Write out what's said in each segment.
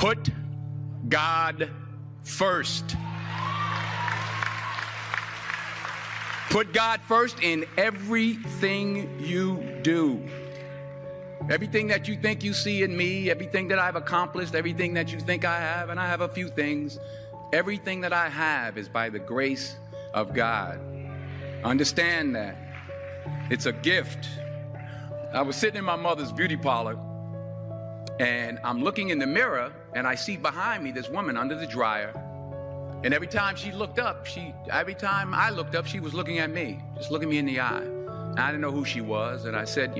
Put God first. Put God first in everything you do. Everything that you think you see in me, everything that I've accomplished, everything that you think I have, and I have a few things, everything that I have is by the grace of God. Understand that. It's a gift. I was sitting in my mother's beauty parlor, and I'm looking in the mirror, and I see behind me this woman under the dryer. And every time I looked up, she was looking at me, just looking me in the eye. And I didn't know who she was, and I said,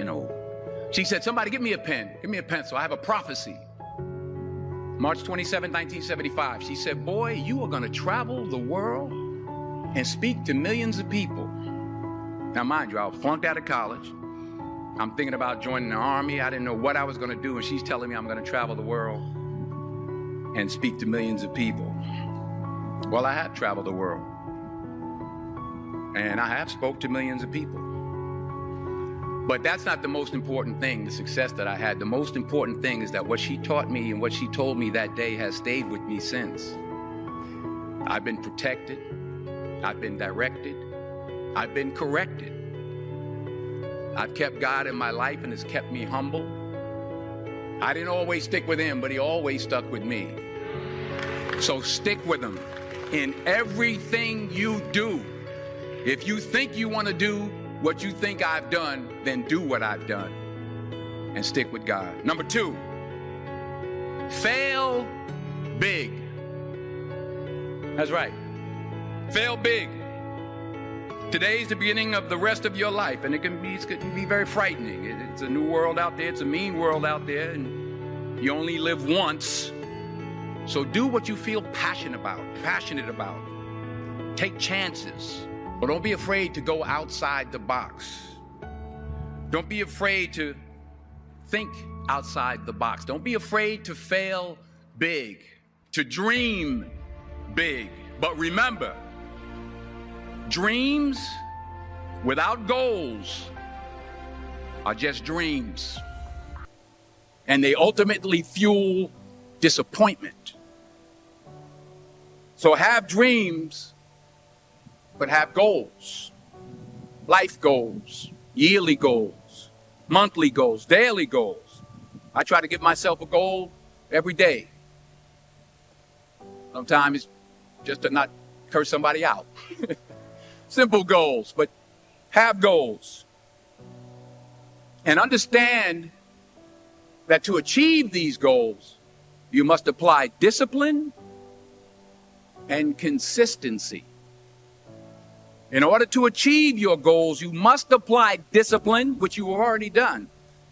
she said, somebody give me a pen, give me a pencil. I have a prophecy. March 27, 1975. She said, boy, you are going to travel the world and speak to millions of people. Now, mind you, I was flunked out of college. I'm thinking about joining the army. I didn't know what I was going to do. And she's telling me I'm going to travel the world and speak to millions of people. Well, I have traveled the world. And I have spoke to millions of people. But that's not the most important thing, the success that I had. The most important thing is that what she taught me and what she told me that day has stayed with me since. I've been protected. I've been directed. I've been corrected. I've kept God in my life and it's kept me humble. I didn't always stick with him, but he always stuck with me. So stick with him in everything you do. If you think you want to do what you think I've done, then do what I've done and stick with God. Number 2, fail big. That's right. Fail big. Today's the beginning of the rest of your life, and it can be very frightening. It's a new world out there. It's a mean world out there, and you only live once. So do what you feel passionate about. Take chances. But don't be afraid to go outside the box. Don't be afraid to think outside the box. Don't be afraid to fail big, to dream big. But remember, dreams without goals are just dreams. And they ultimately fuel disappointment. So have dreams, but have goals, life goals, yearly goals, monthly goals, daily goals. I try to give myself a goal every day. Sometimes it's just to not curse somebody out. Simple goals, but have goals. And understand that to achieve these goals, you must apply discipline and consistency. In order to achieve your goals, you must apply discipline, which you have already done,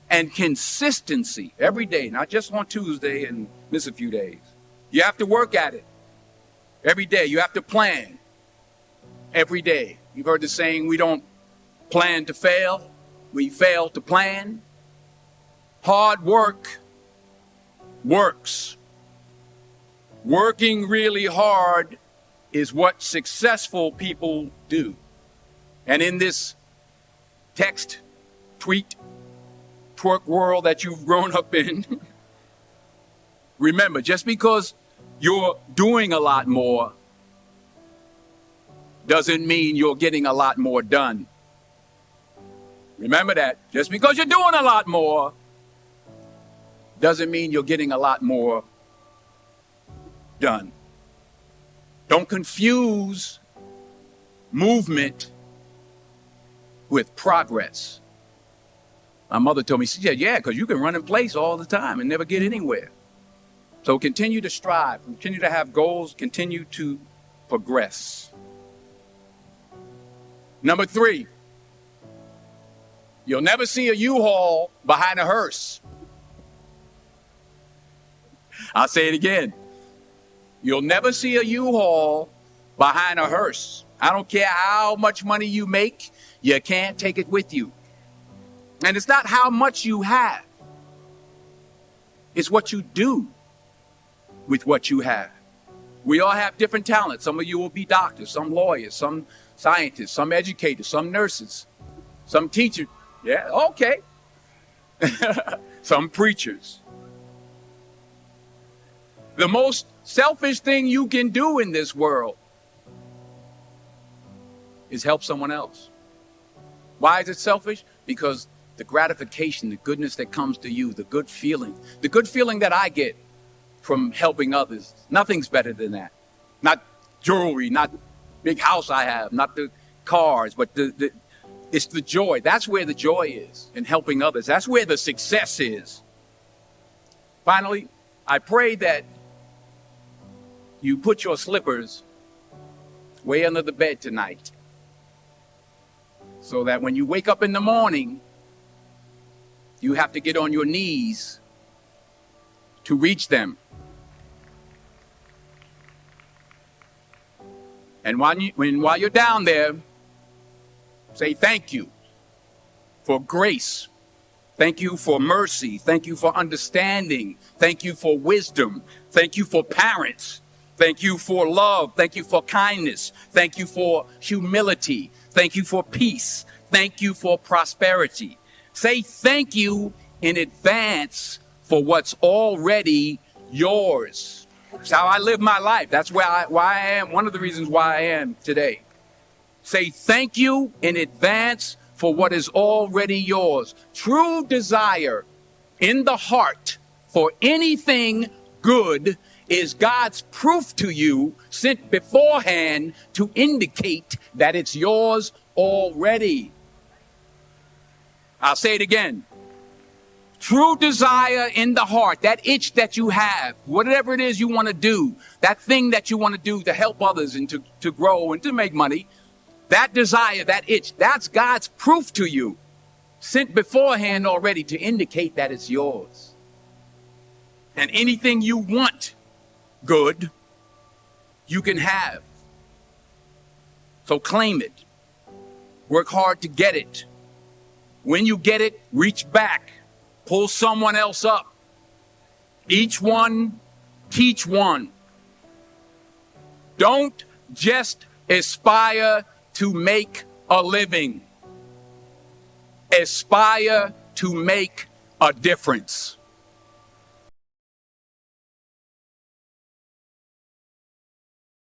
and consistency every day, not just on Tuesday and miss a few days. You have to work at it every day. You have to plan every day. You've heard the saying, we don't plan to fail, we fail to plan. Hard work works. Working really hard is what successful people do. And in this text, tweet, twerk world that you've grown up in, remember, just because you're doing a lot more doesn't mean you're getting a lot more done. Remember that. Just because you're doing a lot more doesn't mean you're getting a lot more done. Don't confuse movement with progress. My mother told me, she said, yeah, because you can run in place all the time and never get anywhere. So continue to strive, continue to have goals, continue to progress. Number 3, you'll never see a U-Haul behind a hearse. I'll say it again. You'll never see a U-Haul behind a hearse. I don't care how much money you make, you can't take it with you. And it's not how much you have. It's what you do with what you have. We all have different talents. Some of you will be doctors, some lawyers, some scientists, some educators, some nurses, some teachers. Yeah, okay. Some preachers. The most selfish thing you can do in this world is help someone else. Why is it selfish? Because the gratification, the goodness that comes to you, the good feeling that I get from helping others, nothing's better than that. Not jewelry, not big house I have, not the cars, but it's the joy. That's where the joy is, in helping others. That's where the success is. Finally, I pray that you put your slippers way under the bed tonight, so that when you wake up in the morning, you have to get on your knees to reach them. And while you're down there, say thank you for grace. Thank you for mercy. Thank you for understanding. Thank you for wisdom. Thank you for parents. Thank you for love. Thank you for kindness. Thank you for humility. Thank you for peace. Thank you for prosperity. Say thank you in advance for what's already yours. That's how I live my life. That's why I am. One of the reasons why I am today. Say thank you in advance for what is already yours. True desire in the heart for anything good is God's proof to you, sent beforehand to indicate that it's yours already. I'll say it again. True desire in the heart, that itch that you have, whatever it is you want to do, that thing that you want to do to help others and to grow and to make money, that desire, that itch, that's God's proof to you, sent beforehand already to indicate that it's yours. And anything you want good, you can have. So claim it. Work hard to get it. When you get it, reach back. Pull someone else up. Each one, teach one. Don't just aspire to make a living. Aspire to make a difference.